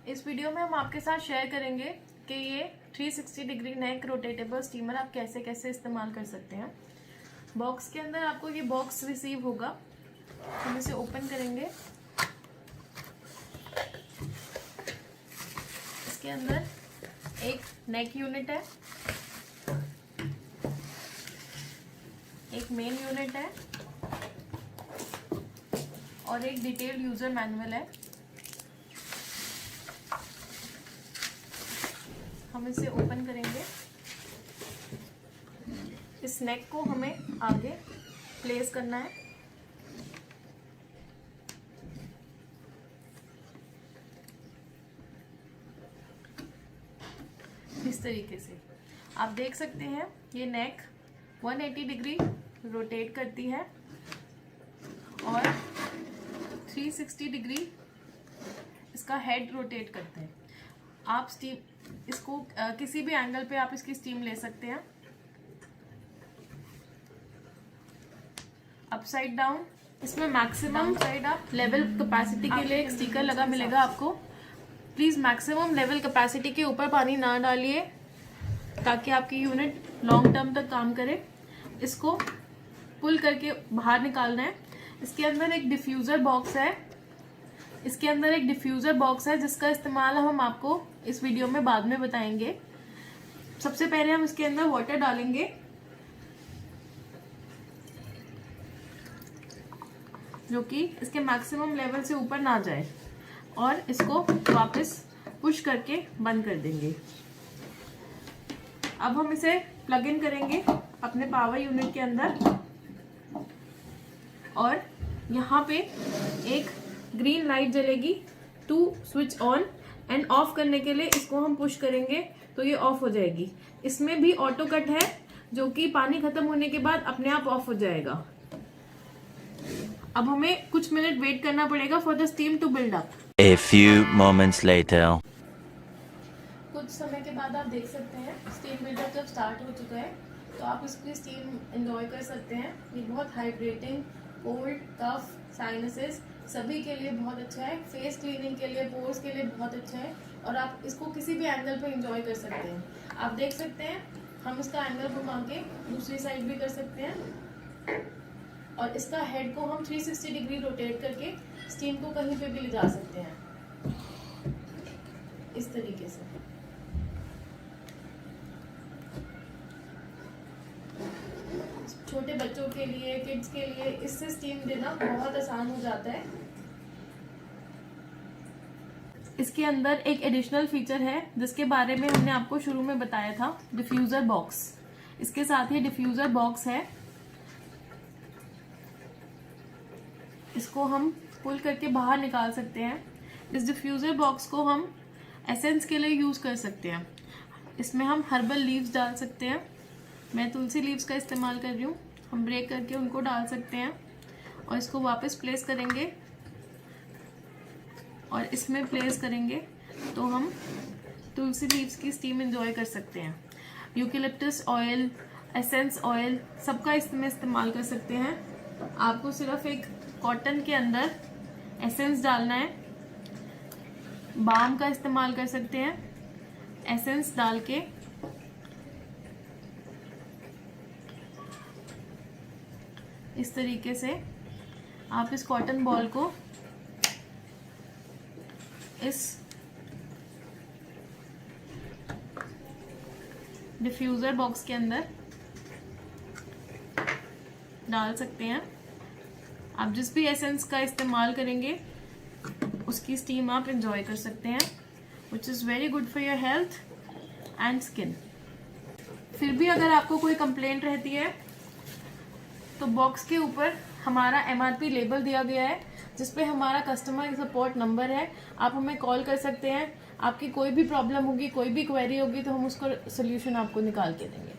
इस वीडियो में हम आपके साथ शेयर करेंगे कि ये 360 डिग्री नेक रोटेटेबल स्टीमर आप कैसे कैसे इस्तेमाल कर सकते हैं। बॉक्स के अंदर आपको ये बॉक्स रिसीव होगा, हम इसे ओपन करेंगे। इसके अंदर एक नेक यूनिट है, एक मेन यूनिट है और एक डिटेल्ड यूजर मैनुअल है। हम इसे ओपन करेंगे। इस नेक को हमें आगे प्लेस करना है। इस तरीके से आप देख सकते हैं ये नेक 180 डिग्री रोटेट करती है और 360 डिग्री इसका हेड रोटेट करते हैं। आप स्टीम इसको किसी भी एंगल पे आप इसकी स्टीम ले सकते हैं। अपसाइड डाउन, इसमें मैक्सिमम साइड आप लेवल कैपेसिटी के लिए एक स्टिकर लगा मिलेगा आपको। प्लीज मैक्सिमम लेवल कैपेसिटी के ऊपर पानी ना डालिए ताकि आपकी यूनिट लॉन्ग टर्म तक काम करे। इसको पुल करके बाहर निकालना है। इसके अंदर एक डिफ्यूजर बॉक्स है, जिसका इस्तेमाल हम आपको इस वीडियो में बाद में बताएंगे। सबसे पहले हम इसके अंदर वाटर डालेंगे, जो कि इसके मैक्सिमम लेवल से ऊपर ना जाए, और इसको वापस पुश करके बंद कर देंगे। अब हम इसे प्लग इन करेंगे अपने पावर यूनिट के अंदर, और यहाँ पे एक ग्रीन लाइट जलेगी to switch on and off करने के लिए। इसको हम पुश करेंगे तो ये ऑफ हो जाएगी। इसमें भी ऑटो कट है, जो कि पानी खत्म होने के बाद अपने आप ऑफ हो जाएगा। अब हमें कुछ मिनट वेट करना पड़ेगा for the steam to build up. A few moments later. कुछ समय के बाद आप देख सकते हैं स्टीम बिल्डअप जब स्टार्ट हो चुका है, तो आप इसकी स्टीम एंजॉय कर सकते हैं। ये बहुत हाइड्रेटिंग, कोल्ड, कफ, साइनसेस सभी के लिए बहुत अच्छा है। फेस क्लीनिंग के लिए, पोर्स के लिए बहुत अच्छा है, और आप इसको किसी भी एंगल पे एंजॉय कर सकते हैं। आप देख सकते हैं हम इसका एंगल घुमा के दूसरी साइड भी कर सकते हैं, और इसका हेड को हम 360 डिग्री रोटेट करके स्टीम को कहीं पे भी ले जा सकते हैं, इस तरीके से। छोटे बच्चों के लिए, किड्स के लिए इससे स्टीम देना बहुत आसान हो जाता है। इसके अंदर एक एडिशनल फीचर है जिसके बारे में हमने आपको शुरू में बताया था, डिफ्यूजर बॉक्स। इसके साथ ही डिफ्यूजर बॉक्स है, इसको हम पुल करके बाहर निकाल सकते हैं। इस डिफ्यूजर बॉक्स को हम एसेंस के लिए यूज कर सकते हैं। इसमें हम हर्बल लीव्स डाल सकते हैं। मैं तुलसी लीव्स का इस्तेमाल कर रही हूँ। हम ब्रेक करके उनको डाल सकते हैं और इसको वापस प्लेस करेंगे, और इसमें प्लेस करेंगे तो हम तुलसी लीव्स की स्टीम एंजॉय कर सकते हैं। यूकेलिप्टस ऑयल, एसेंस ऑयल, सबका इसमें इस्तेमाल कर सकते हैं। आपको सिर्फ एक कॉटन के अंदर एसेंस डालना है। बाम का इस्तेमाल कर सकते हैं। एसेंस डाल के इस तरीके से आप इस कॉटन बॉल को इस डिफ्यूजर बॉक्स के अंदर डाल सकते हैं। आप जिस भी एसेंस का इस्तेमाल करेंगे उसकी स्टीम आप एंजॉय कर सकते हैं, which is very good for your health and skin. फिर भी अगर आपको कोई कंप्लेंट रहती है तो बॉक्स के ऊपर हमारा MRP लेबल दिया गया है, जिसपे हमारा कस्टमर सपोर्ट नंबर है। आप हमें कॉल कर सकते हैं। आपकी कोई भी प्रॉब्लम होगी, कोई भी क्वेरी होगी, तो हम उसका सोल्यूशन आपको निकाल के देंगे।